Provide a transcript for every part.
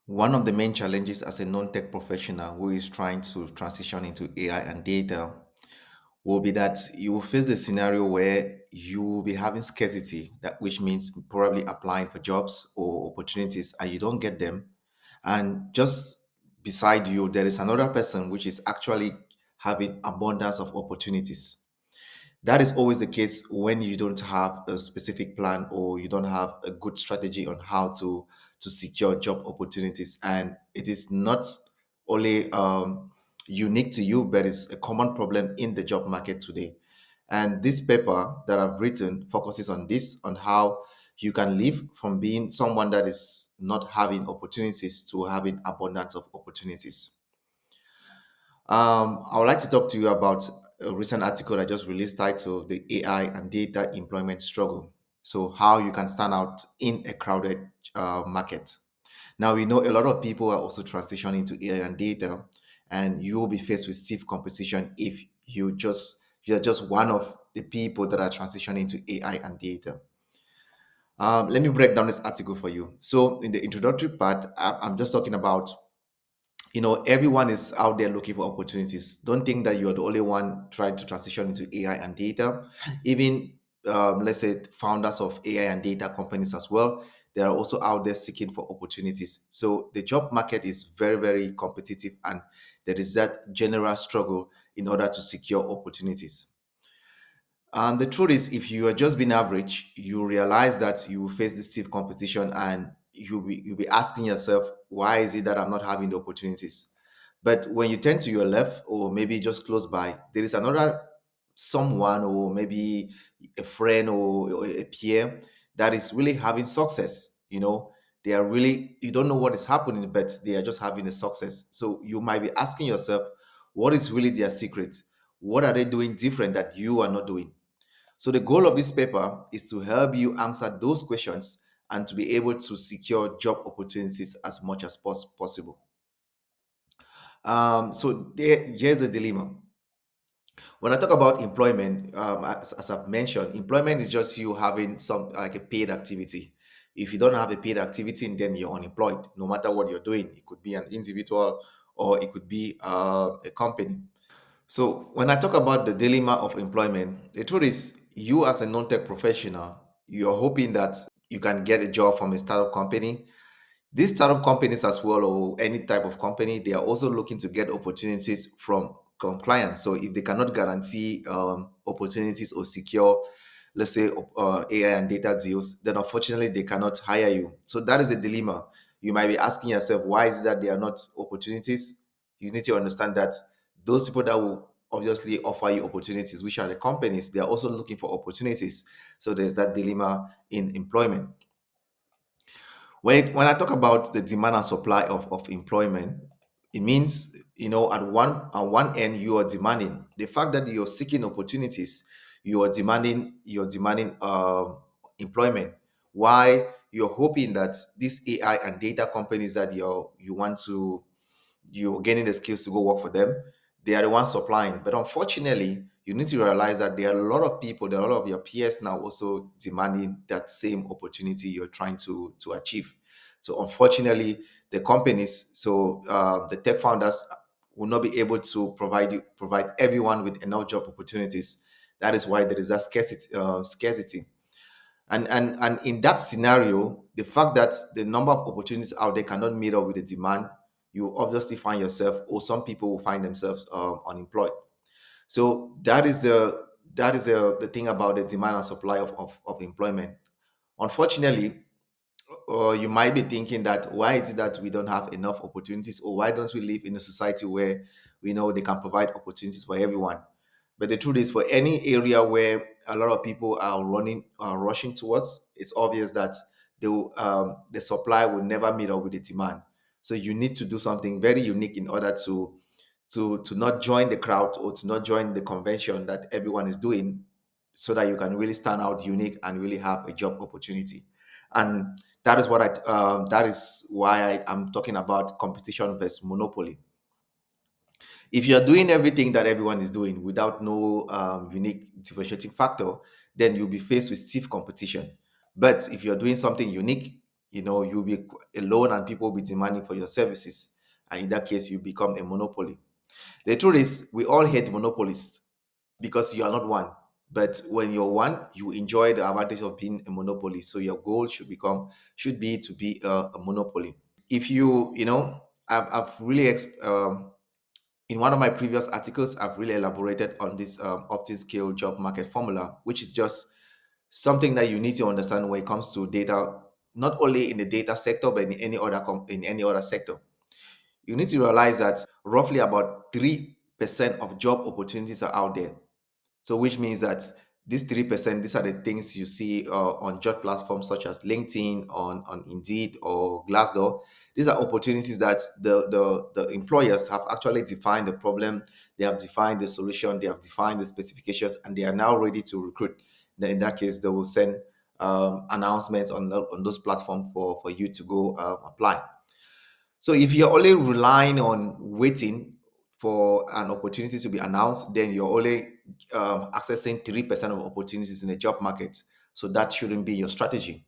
One of the main challenges as a non-tech professional who is trying to transition into AI and data will be that you will face a scenario where you will be having scarcity, that which means probably applying for jobs or opportunities and you don't get them. And just beside you, there is another person which is actually having abundance of opportunities. That is always the case when you don't have a specific plan or you don't have a good strategy on how to secure job opportunities. And it is not only unique to you, but it's a common problem in the job market today. And this paper that I've written focuses on this, on how you can live from being someone that is not having opportunities to having abundance of opportunities. I would like to talk to you about a recent article I just released titled The AI and Data Employment Struggle. So, how you can stand out in a crowded market. Now, we know a lot of people are also transitioning to AI and data, and you will be faced with stiff competition if you're just one of the people that are transitioning to AI and data. Let me break down this article for you. So, in the introductory part, I'm just talking about everyone is out there looking for opportunities. Don't think that you're the only one trying to transition into AI and data. Even let's say founders of AI and data companies as well, they are also out there seeking for opportunities. So the job market is very, very competitive, and there is that general struggle in order to secure opportunities. And the truth is, if you are just being average, you realize that you will face this stiff competition, and you'll be asking yourself, why is it that I'm not having the opportunities? But when you turn to your left, or maybe just close by, there is another someone, or maybe a friend or a peer that is really having success. They are really, you don't know what is happening, but they are just having a success. So you might be asking yourself, what is really their secret? What are they doing different that you are not doing? So the goal of this paper is to help you answer those questions and to be able to secure job opportunities as much as possible. Here's a dilemma. When I talk about employment, as I've mentioned, employment is just you having some like a paid activity. If you don't have a paid activity, then you're unemployed, no matter what you're doing. It could be an individual or it could be a company. So when I talk about the dilemma of employment, the truth is you as a non-tech professional, you're hoping that you can get a job from a startup company. These startup companies as well, or any type of company, they are also looking to get opportunities from clients. So if they cannot guarantee opportunities or secure, let's say, AI and data deals, then unfortunately they cannot hire you. So that is a dilemma. You might be asking yourself, why is it that there are not opportunities? You need to understand that those people that will obviously offer you opportunities, which are the companies, they are also looking for opportunities. So there's that dilemma in employment. When I talk about the demand and supply of employment, it means, at one end you are demanding the fact that you're seeking opportunities, you are demanding employment. Why? You're hoping that these AI and data companies that you're gaining the skills to go work for them, they are the ones supplying. But unfortunately, you need to realize that there are a lot of people, there are a lot of your peers now also demanding that same opportunity you're trying to achieve. So unfortunately, the companies, the tech founders will not be able to provide everyone with enough job opportunities. That is why there is that scarcity. And in that scenario, the fact that the number of opportunities out there cannot meet up with the demand, you obviously find yourself, or some people will find themselves unemployed. So that is the thing about the demand and supply of employment. Unfortunately, or you might be thinking that, why is it that we don't have enough opportunities, or why don't we live in a society where we know they can provide opportunities for everyone? But the truth is, for any area where a lot of people are rushing towards, it's obvious that the supply will never meet up with the demand. So you need to do something very unique in order to not join the crowd, or to not join the convention that everyone is doing, so that you can really stand out unique and really have a job opportunity. And that is why I'm talking about competition versus monopoly. If you're doing everything that everyone is doing without no unique differentiating factor, then you'll be faced with stiff competition. But if you're doing something unique, you'll be alone and people will be demanding for your services. And in that case, you become a monopoly. The truth is, we all hate monopolists because you are not one. But when you're one, you enjoy the advantage of being a monopoly. So your goal should be to be a monopoly. If I've really in one of my previous articles, I've really elaborated on this opting scale job market formula, which is just something that you need to understand when it comes to data, not only in the data sector but in any other sector. You need to realize that roughly about 3% of job opportunities are out there. So, which means that these 3%, these are the things you see on job platforms such as LinkedIn, on Indeed or Glassdoor. These are opportunities that the employers have actually defined the problem, they have defined the solution, they have defined the specifications, and they are now ready to recruit. Then, in that case, they will send announcements on those platforms for you to go apply. So if you're only relying on waiting for an opportunity to be announced, then you're only accessing 3% of opportunities in the job market. So that shouldn't be your strategy.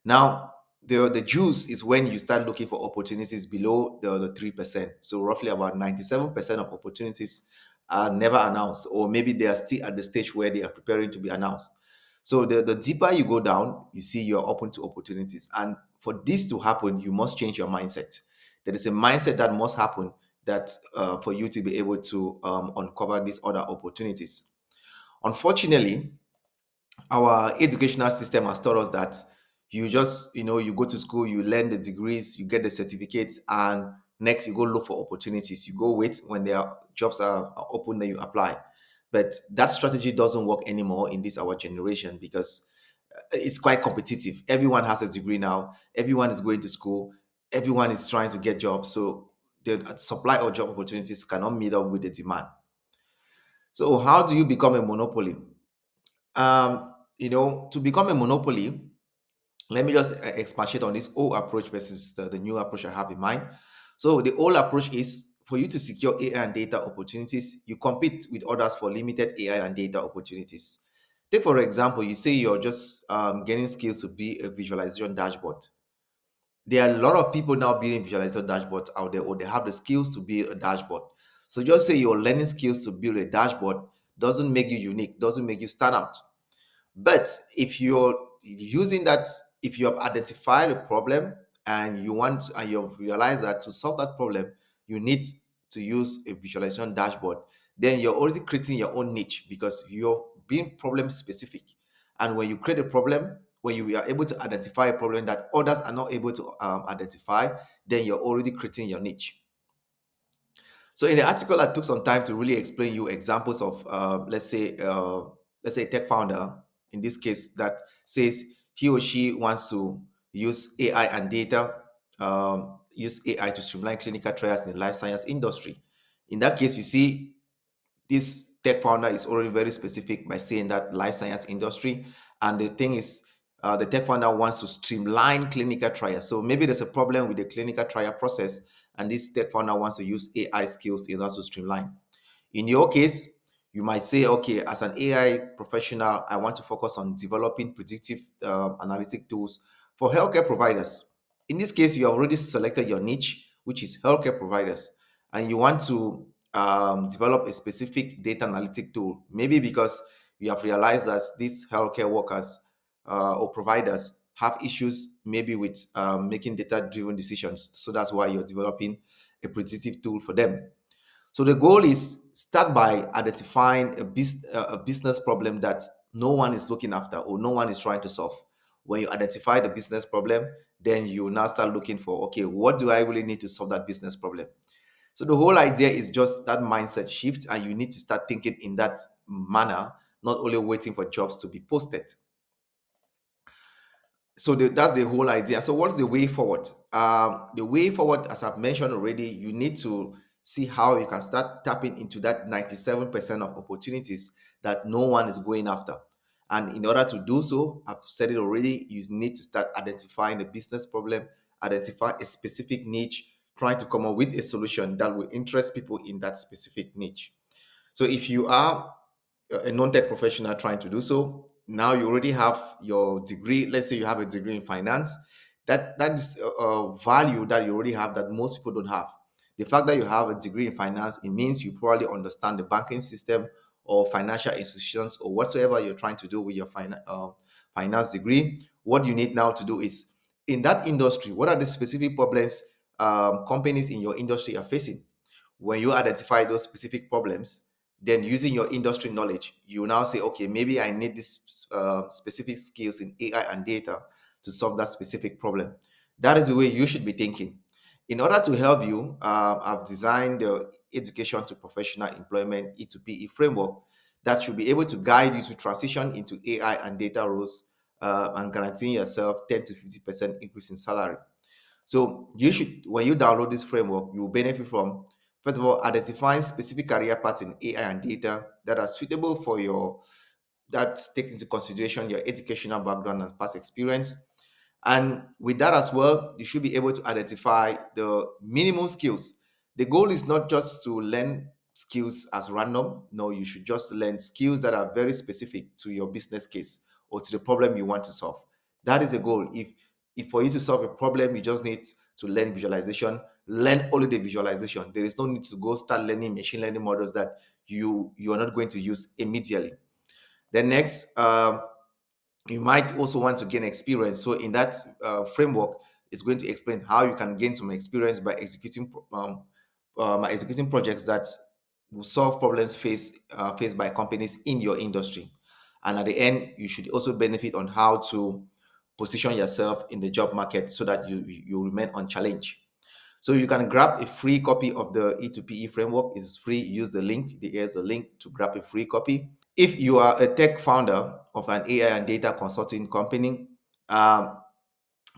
Now, the juice is when you start looking for opportunities below the 3%. So roughly about 97% of opportunities are never announced, or maybe they are still at the stage where they are preparing to be announced. So the deeper you go down, you see you're open to opportunities. And for this to happen, you must change your mindset. There is a mindset that must happen that for you to be able to uncover these other opportunities. Unfortunately, our educational system has taught us that you just you go to school, you learn the degrees, you get the certificates, and next you go look for opportunities. You go wait when their jobs are open, then you apply. But that strategy doesn't work anymore in this our generation because it's quite competitive. Everyone has a degree now, everyone is going to school, everyone is trying to get jobs. So the supply of job opportunities cannot meet up with the demand. So how do you become a monopoly? To become a monopoly, let me just expatiate on this old approach versus the new approach I have in mind. So the old approach is for you to secure AI and data opportunities, you compete with others for limited AI and data opportunities. Take for example, you say you're just getting skills to be a visualization dashboard. There are a lot of people now building visualization dashboards out there, or they have the skills to build a dashboard. So just say you're learning skills to build a dashboard doesn't make you unique, doesn't make you stand out. But if you're using that, if you have identified a problem and you've realized that to solve that problem, you need to use a visualization dashboard, then you're already creating your own niche because you're being problem specific. And when you create a problem, when you are able to identify a problem that others are not able to identify, then you're already creating your niche. So in the article, I took some time to really explain you examples of, let's say a tech founder in this case that says he or she wants to use AI and data, use AI to streamline clinical trials in the life science industry. In that case, you see this tech founder is already very specific by saying that life science industry. And the thing is, the tech founder wants to streamline clinical trials. So maybe there's a problem with the clinical trial process, and this tech founder wants to use AI skills in order to streamline. In your case, you might say, okay, as an AI professional, I want to focus on developing predictive analytic tools for healthcare providers. In this case, you have already selected your niche, which is healthcare providers, and you want to develop a specific data analytic tool, maybe because you have realized that these healthcare workers or providers have issues maybe with making data driven decisions. So that's why you're developing a predictive tool for them. So the goal is start by identifying a business problem that no one is looking after or no one is trying to solve. When you identify the business problem, then you now start looking for, okay, what do I really need to solve that business problem? So the whole idea is just that mindset shift, and you need to start thinking in that manner, not only waiting for jobs to be posted. So that's the whole idea. So what's the way forward? The way forward, as I've mentioned already, you need to see how you can start tapping into that 97% of opportunities that no one is going after. And in order to do so, I've said it already, you need to start identifying the business problem, identify a specific niche, trying to come up with a solution that will interest people in that specific niche. So if you are a non-tech professional trying to do so, now you already have your degree. Let's say you have a degree in finance, That is a value that you already have that most people don't have. The fact that you have a degree in finance, it means you probably understand the banking system or financial institutions or whatsoever you're trying to do with your finance degree. What you need now to do is, in that industry, what are the specific problems companies in your industry are facing? When you identify those specific problems, then using your industry knowledge, you now say, okay, maybe I need this specific skills in AI and data to solve that specific problem. That is the way you should be thinking. In order to help you, I've designed the Education to Professional Employment E2PE framework that should be able to guide you to transition into AI and data roles, and guaranteeing yourself 10 to 50% increase in salary. So you should, when you download this framework, you will benefit from, first of all, identifying specific career paths in AI and data that are suitable for your, that take into consideration your educational background and past experience. And with that as well, you should be able to identify the minimum skills. The goal is not just to learn skills as random. No, you should just learn skills that are very specific to your business case or to the problem you want to solve. That is the goal. If for you to solve a problem, you just need to learn visualization, learn only the visualization. There is no need to go start learning machine learning models that you are not going to use immediately. Then next, you might also want to gain experience. So in that framework, it's going to explain how you can gain some experience by executing projects that will solve problems faced by companies in your industry. And at the end, you should also benefit on how to position yourself in the job market so that you remain unchallenged. So you can grab a free copy of the E2PE framework. It's free. Use the link. There's a link to grab a free copy. If you are a tech founder of an AI and data consulting company, um,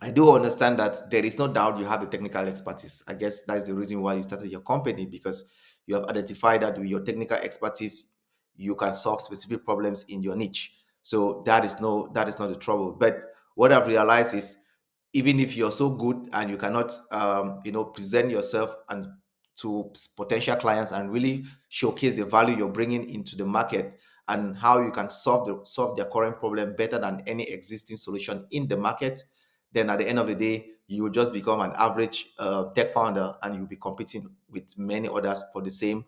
I do understand that there is no doubt you have the technical expertise. I guess that's the reason why you started your company, because you have identified that with your technical expertise, you can solve specific problems in your niche. So that is not the trouble. But what I've realized is, even if you're so good and you cannot, present yourself and to potential clients and really showcase the value you're bringing into the market and how you can solve their current problem better than any existing solution in the market, then at the end of the day, you will just become an average tech founder and you'll be competing with many others for the same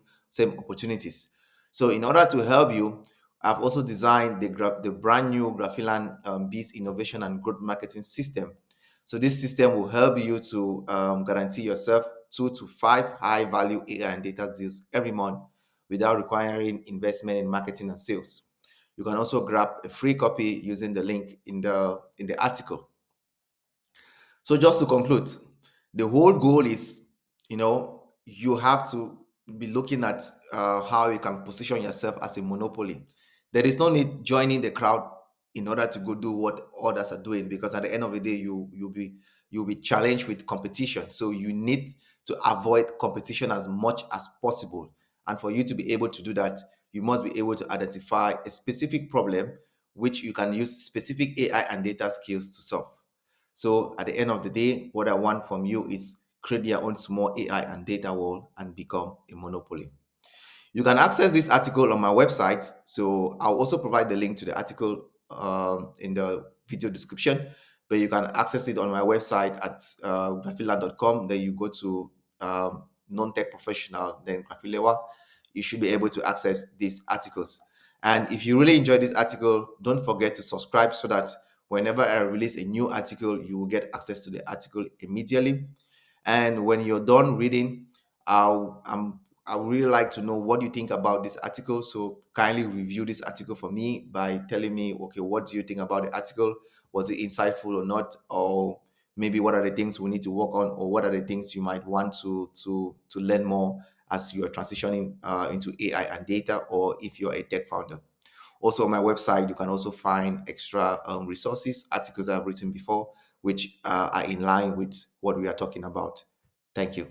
opportunities. So in order to help you, I've also designed the brand new Graffiland Beast Innovation and Growth Marketing System. So this system will help you to guarantee yourself 2 to 5 high value AI and data deals every month without requiring investment in marketing and sales. You can also grab a free copy using the link in the article. So just to conclude, the whole goal is, you have to be looking at how you can position yourself as a monopoly. There is no need joining the crowd in order to go do what others are doing, because at the end of the day, you'll be challenged with competition. So you need to avoid competition as much as possible. And for you to be able to do that, you must be able to identify a specific problem which you can use specific AI and data skills to solve. So at the end of the day, what I want from you is create your own small AI and data world and become a monopoly. You can access this article on my website. So I'll also provide the link to the article in the video description, but you can access it on my website at graffiland.com. Then you go to non-tech professional, then Graffiland-Lewa. You should be able to access these articles. And if you really enjoyed this article, don't forget to subscribe so that whenever I release a new article, you will get access to the article immediately. And when you're done reading, I'll, I'm I would really like to know what you think about this article. So kindly review this article for me by telling me, okay, what do you think about the article? Was it insightful or not? Or maybe what are the things we need to work on, or what are the things you might want to learn more as you are transitioning into AI and data, or if you're a tech founder. Also, on my website, you can also find extra resources, articles I've written before, which are in line with what we are talking about. Thank you.